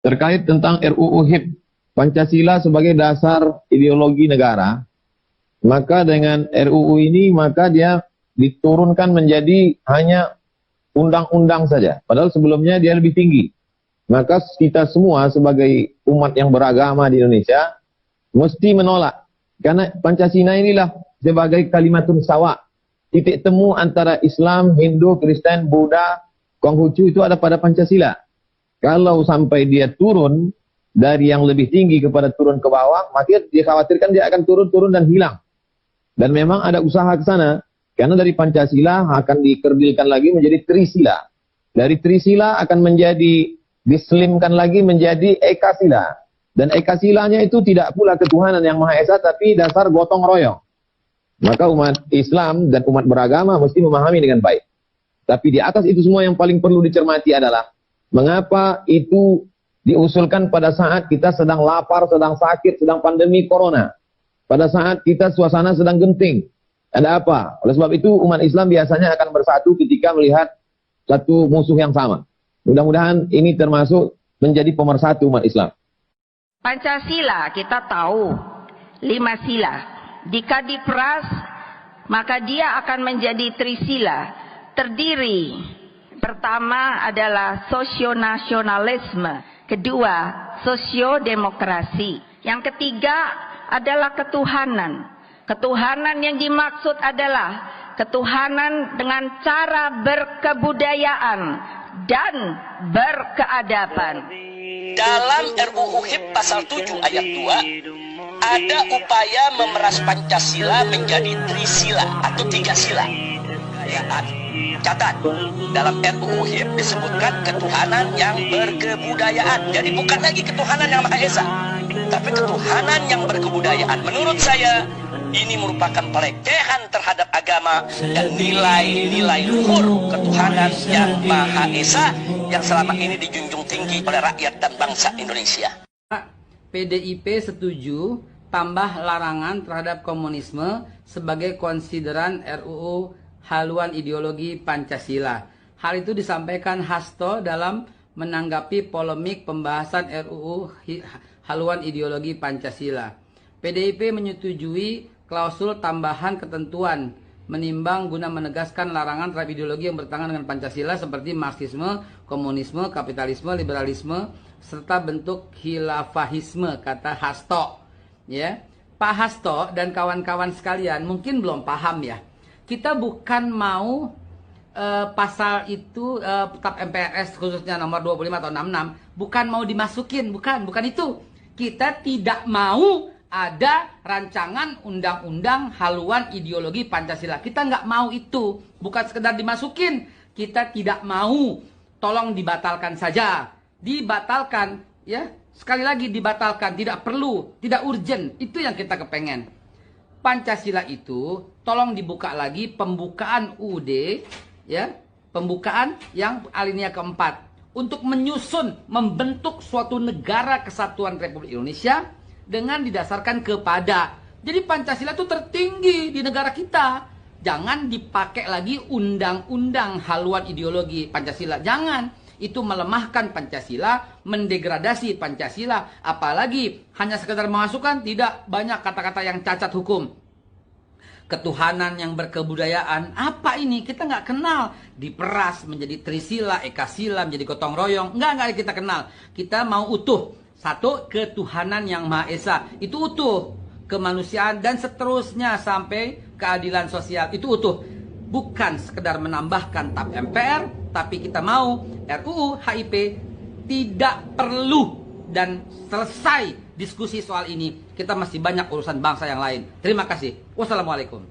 terkait tentang RUU HIP, Pancasila sebagai dasar ideologi negara, maka dengan RUU ini maka dia diturunkan menjadi hanya undang-undang saja. Padahal sebelumnya dia lebih tinggi. Maka kita semua sebagai umat yang beragama di Indonesia mesti menolak. Karena Pancasila inilah sebagai kalimatun sawa. Titik temu antara Islam, Hindu, Kristen, Buddha, Konghucu itu ada pada Pancasila. Kalau sampai dia turun dari yang lebih tinggi kepada turun ke bawah, maka dikhawatirkan dia akan turun dan hilang. Dan memang ada usaha ke sana. Karena dari Pancasila akan dikerdilkan lagi menjadi Trisila. Dari Trisila akan menjadi dislimkan lagi menjadi Ekasila. Dan Ekasilanya itu tidak pula ketuhanan yang Maha Esa, tapi dasar gotong royong. Maka umat Islam dan umat beragama mesti memahami dengan baik. Tapi di atas itu semua yang paling perlu dicermati adalah mengapa itu diusulkan pada saat kita sedang lapar, sedang sakit, sedang pandemi corona. Pada saat kita suasana sedang genting. Ada apa? Oleh sebab itu umat Islam biasanya akan bersatu ketika melihat satu musuh yang sama. Mudah-mudahan ini termasuk menjadi pemersatu umat Islam. Pancasila kita tahu 5 sila. Jika diperas maka dia akan menjadi Trisila. Terdiri pertama adalah sosionasionalisme, kedua sosiodemokrasi, yang ketiga adalah ketuhanan. Ketuhanan yang dimaksud adalah ketuhanan dengan cara berkebudayaan dan berkeadaban. Dalam RUU HIP pasal 7 ayat 2 ada upaya memeras Pancasila menjadi Trisila atau 3 sila. Ya, catat, dalam RUU HIP disebutkan ketuhanan yang berkebudayaan. Jadi bukan lagi ketuhanan yang Maha Esa, tapi ketuhanan yang berkebudayaan. Menurut saya ini merupakan pelecehan terhadap agama dan nilai-nilai luhur ketuhanan yang Maha Esa yang selama ini dijunjung tinggi oleh rakyat dan bangsa Indonesia. PDIP setuju tambah larangan terhadap komunisme sebagai konsideran RUU haluan ideologi Pancasila. Hal itu disampaikan Hasto dalam menanggapi polemik pembahasan RUU haluan ideologi Pancasila. PDIP menyetujui klausul tambahan ketentuan menimbang guna menegaskan larangan terhadap ideologi yang bertentangan dengan Pancasila seperti Marxisme, komunisme, kapitalisme, liberalisme, serta bentuk khilafahisme, kata Hasto. Ya, Pak Hasto dan kawan-kawan sekalian mungkin belum paham ya. Kita bukan mau pasal itu Tap MPRS khususnya nomor 25 atau 66 bukan mau dimasukin, bukan itu. Kita tidak mau ada rancangan undang-undang haluan ideologi Pancasila. Kita nggak mau itu. Bukan sekedar dimasukin. Kita tidak mau. Tolong dibatalkan saja. Dibatalkan. Ya, sekali lagi dibatalkan. Tidak perlu. Tidak urgent. Itu yang kita kepengen. Pancasila itu tolong dibuka lagi pembukaan UUD. Ya, pembukaan yang alinea keempat. Untuk menyusun, membentuk suatu negara kesatuan Republik Indonesia dengan didasarkan kepada. Jadi Pancasila itu tertinggi di negara kita. Jangan dipakai lagi undang-undang haluan ideologi Pancasila. Jangan. Itu melemahkan Pancasila, mendegradasi Pancasila. Apalagi hanya sekedar memasukkan, tidak, banyak kata-kata yang cacat hukum. Ketuhanan yang berkebudayaan, apa ini? Kita nggak kenal. Diperas menjadi Trisila, Ekasila, menjadi gotong royong. Nggak kita kenal. Kita mau utuh. Satu, ketuhanan yang Maha Esa. Itu utuh. Kemanusiaan dan seterusnya sampai keadilan sosial. Itu utuh. Bukan sekedar menambahkan Tap MPR, tapi kita mau RUU HIP tidak perlu dan selesai diskusi soal ini. Kita masih banyak urusan bangsa yang lain. Terima kasih. Wassalamualaikum.